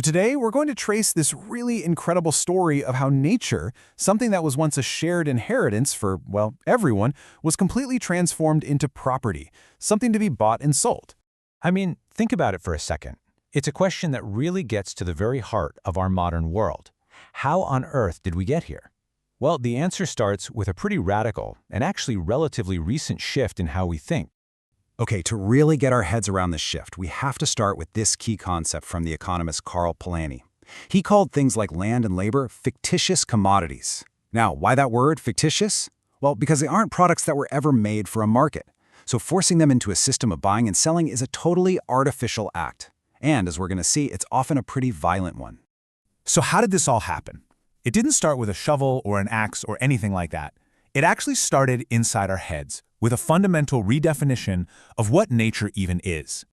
Today, we're going to trace this really incredible story of how nature, something that was once a shared inheritance for, well, everyone, was completely transformed into property, something to be bought and sold. I mean, think about it for a second. It's a question that really gets to the very heart of our modern world. How on earth did we get here? Well, the answer starts with a pretty radical and actually relatively recent shift in how we think. Okay, to really get our heads around this shift, we have to start with this key concept from the economist Karl Polanyi. He called things like land and labor fictitious commodities. Now, why that word, fictitious? Well, because they aren't products that were ever made for a market. So forcing them into a system of buying and selling is a totally artificial act. And as we're going to see, it's often a pretty violent one. So how did this all happen? It didn't start with a shovel or an axe or anything like that. It actually started inside our heads, with a fundamental redefinition of what nature even is.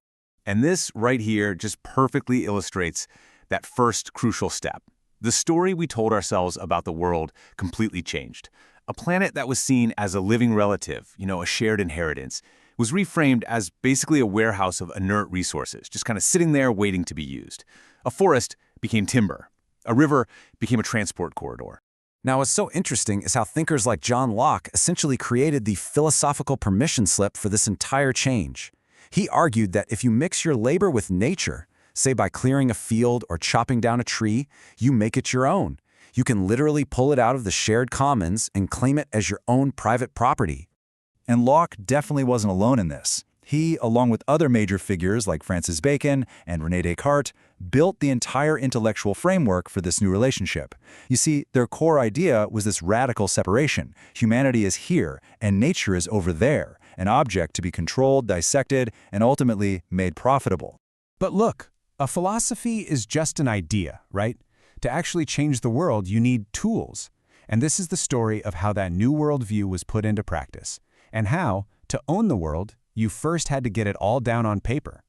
And this right here just perfectly illustrates that first crucial step. The story we told ourselves about the world completely changed. A planet that was seen as a living relative, a shared inheritance, was reframed as basically a warehouse of inert resources, just kind of sitting there waiting to be used. A forest became timber. A river became a transport corridor. Now, what's so interesting is how thinkers like John Locke essentially created the philosophical permission slip for this entire change. He argued that if you mix your labor with nature, say by clearing a field or chopping down a tree, you make it your own. You can literally pull it out of the shared commons and claim it as your own private property. And Locke definitely wasn't alone in this. He, along with other major figures like Francis Bacon and René Descartes, built the entire intellectual framework for this new relationship. You see, their core idea was this radical separation. Humanity is here, and nature is over there, an object to be controlled, dissected, and ultimately made profitable. But look, a philosophy is just an idea, right? To actually change the world, you need tools. And this is the story of how that new worldview was put into practice, and how, to own the world, you first had to get it all down on paper.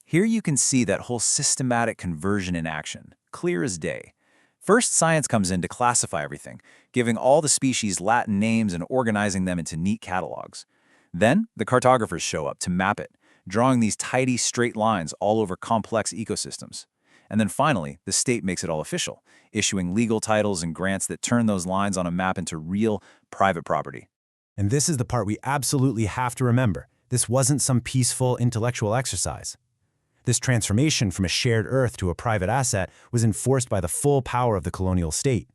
Here you can see that whole systematic conversion in action, clear as day. First, science comes in to classify everything, giving all the species Latin names and organizing them into neat catalogs. Then, the cartographers show up to map it, drawing these tidy, straight lines all over complex ecosystems. And then finally, the state makes it all official, issuing legal titles and grants that turn those lines on a map into real, private property. And this is the part we absolutely have to remember. This wasn't some peaceful intellectual exercise. This transformation from a shared earth to a private asset was enforced by the full power of the colonial state.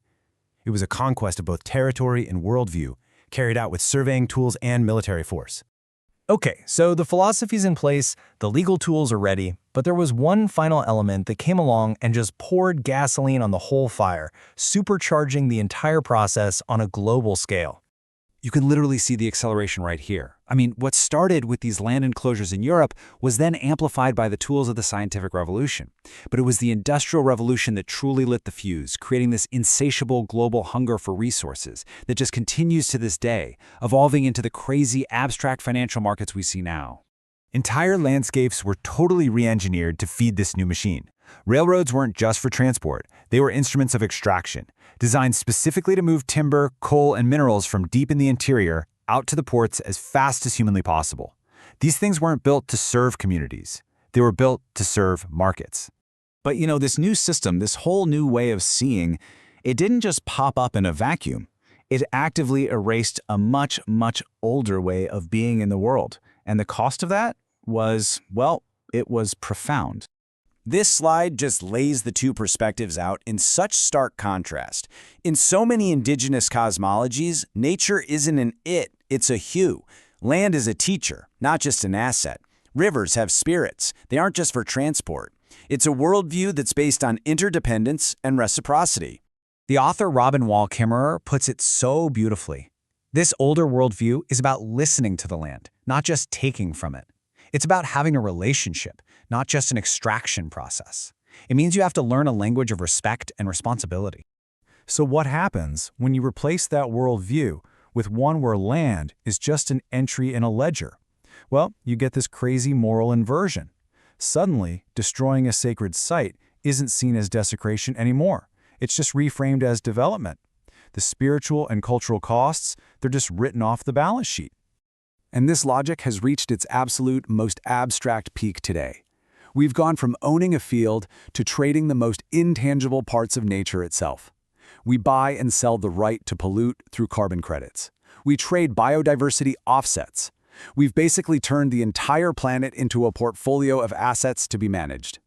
It was a conquest of both territory and worldview, carried out with surveying tools and military force. Okay, so the philosophy's in place, the legal tools are ready, but there was one final element that came along and just poured gasoline on the whole fire, supercharging the entire process on a global scale. You can literally see the acceleration right here. I mean, what started with these land enclosures in Europe was then amplified by the tools of the scientific revolution. But it was the Industrial Revolution that truly lit the fuse, creating this insatiable global hunger for resources that just continues to this day, evolving into the crazy abstract financial markets we see now. Entire landscapes were totally re-engineered to feed this new machine. Railroads weren't just for transport, they were instruments of extraction, designed specifically to move timber, coal, and minerals from deep in the interior out to the ports as fast as humanly possible. These things weren't built to serve communities. They were built to serve markets. But this new system, this whole new way of seeing, it didn't just pop up in a vacuum. It actively erased a much, much older way of being in the world. And the cost of that was, well, it was profound. This slide just lays the two perspectives out in such stark contrast. In so many indigenous cosmologies, nature isn't an it, it's a hue. Land is a teacher, not just an asset. Rivers have spirits. They aren't just for transport. It's a worldview that's based on interdependence and reciprocity. The author Robin Wall Kimmerer puts it so beautifully. This older worldview is about listening to the land, not just taking from it. It's about having a relationship, not just an extraction process. It means you have to learn a language of respect and responsibility. So what happens when you replace that worldview with one where land is just an entry in a ledger? Well, you get this crazy moral inversion. Suddenly, destroying a sacred site isn't seen as desecration anymore. It's just reframed as development. The spiritual and cultural costs, they're just written off the balance sheet. And this logic has reached its absolute most abstract peak today. We've gone from owning a field to trading the most intangible parts of nature itself. We buy and sell the right to pollute through carbon credits. We trade biodiversity offsets. We've basically turned the entire planet into a portfolio of assets to be managed.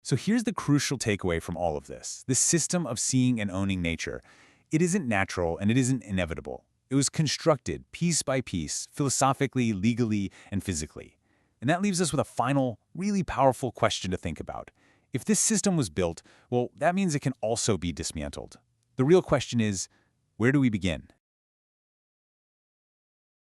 So here's the crucial takeaway from all of this. This system of seeing and owning nature, it isn't natural and it isn't inevitable. It was constructed piece by piece, philosophically, legally, and physically. And that leaves us with a final, really powerful question to think about. If this system was built, well, that means it can also be dismantled. The real question is, where do we begin?